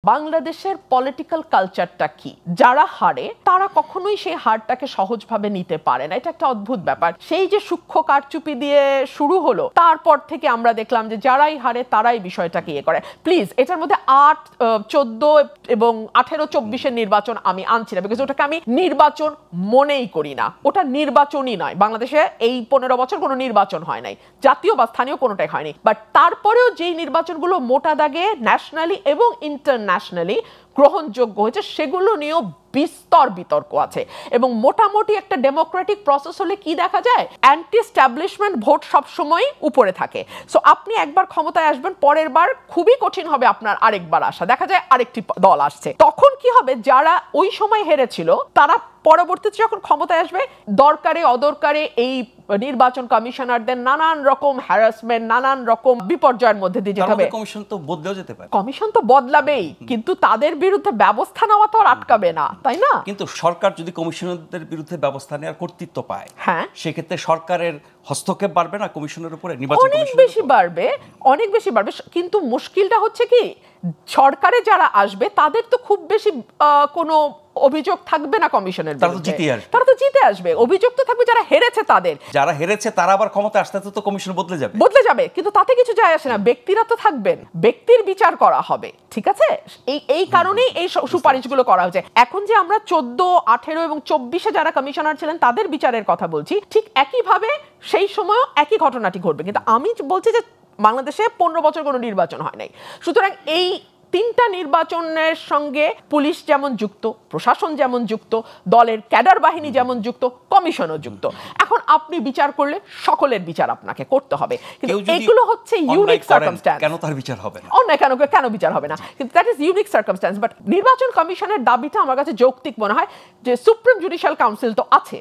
বাংলাদেশের পলিটিক্যাল কালচারটা কি, যারা হারে তারা কখনোই সেই হারটাকে সহজভাবে নিতে পারে না। এটা একটা অদ্ভুত ব্যাপার। সেই যে সূক্ষ্ম কারচুপি দিয়ে শুরু হলো, তারপর থেকে আমরা দেখলাম যে যারাই হারে তারাই বিষয়টাকে ইয়ে করে। প্লিজ এটার মধ্যে 8, 14 এবং 18, 24-এর নির্বাচন আমি আনছি না, বিকজ ওটাকে আমি নির্বাচন মনেই করি না। ওটা নির্বাচনই নয়। বাংলাদেশে এই 15 বছর কোনো নির্বাচন হয় নাই, জাতীয় বা স্থানীয় কোনোটাই হয়নি। বাট তারপরেও যেই নির্বাচনগুলো মোটা দাগে ন্যাশনালি এবং ইন্টারন্যাশনালি গ্রহণযোগ্য হয়েছে, সেগুলো নিয়েও বিস্তর বিতর্ক আছে। এবং মোটামুটি একটা ডেমোক্রেটিক প্রসেস হলে কি দেখা যায়, অ্যান্টি এস্টাবলিশমেন্ট ভোট সবসময় উপরে থাকে। সো আপনি একবার ক্ষমতায় আসবেন, পরের বার খুবই কঠিন হবে আপনার আরেকবার আসা। দেখা যায় আরেকটি দল আসছে, তখন কি হবে, যারা ওই সময় হেরেছিল তারা পরবর্তীতে যখন ক্ষমতায় আসবে, দরকারে অদরকারে এই নির্বাচন কমিশনারদের নানান রকম হ্যারাসমেন্ট, নানান রকম বিপর্যয়ের মধ্যে দিয়ে যেতে হবে। কমিশন তো বদলেও যেতে পারে, কমিশন তো বদলাবেই, কিন্তু তাদের বিরুদ্ধে ব্যবস্থা নেওয়া তো আর আটকাবে না, তাই না? কিন্তু সরকার যদি কমিশনারদের বিরুদ্ধে ব্যবস্থা নেওয়ার কর্তৃত্ব পায়, হ্যাঁ, সেক্ষেত্রে সরকারের হস্তক্ষেপ বাড়বে না কমিশনের উপরে? অনেক বেশি বাড়বে, অনেক বেশি বাড়বে। কিন্তু মুশকিলটা হচ্ছে কি, সরকারে যারা আসবে তাদের তো খুব বেশি কোনো অভিযোগ থাকবে না কমিশনের বিরুদ্ধে, তারা তো জিতে আসবে। অভিযোগ তো থাকবে যারা হেরেছে তাদের। যারা হেরেছে তারা আবার ক্ষমতা আসতে তো কমিশন বদলে যাবে, কিন্তু তাতে কিছু যায় আসে না। ব্যক্তিরা তো থাকবেন, ব্যক্তির বিচার করা হবে, ঠিক আছে? এই কারণেই এই সুপারিশগুলো করা হচ্ছে। এখন যে আমরা 14, 18 এবং 24-এ যারা কমিশনার ছিলেন তাদের বিচারের কথা বলছি, ঠিক একইভাবে সেই সময়ও একই ঘটনাটি ঘটবে। কিন্তু আমি বলছি যে বাংলাদেশে 15 বছর কোনো নির্বাচন হয় নাই, সুতরাং এই 3টা নির্বাচনের সঙ্গে পুলিশ যেমন যুক্ত, প্রশাসন যেমন যুক্ত, দলের ক্যাডার বাহিনী যেমন যুক্ত, কমিশনও যুক্ত। এখন আপনি বিচার করলে সকলের বিচার আপনাকে করতে হবে, কিন্তু এগুলো হচ্ছে ইউনিক সার্কামস্ট্যান্স। কেন তার বিচার হবে না? অন্যায় কেন বিচার হবে না? কিন্তু that is unique circumstance. But নির্বাচন কমিশনের দাবিটা আমার কাছে যৌক্তিক মনে হয়, যে সুপ্রিম জুডিশিয়াল কাউন্সিল তো আছে,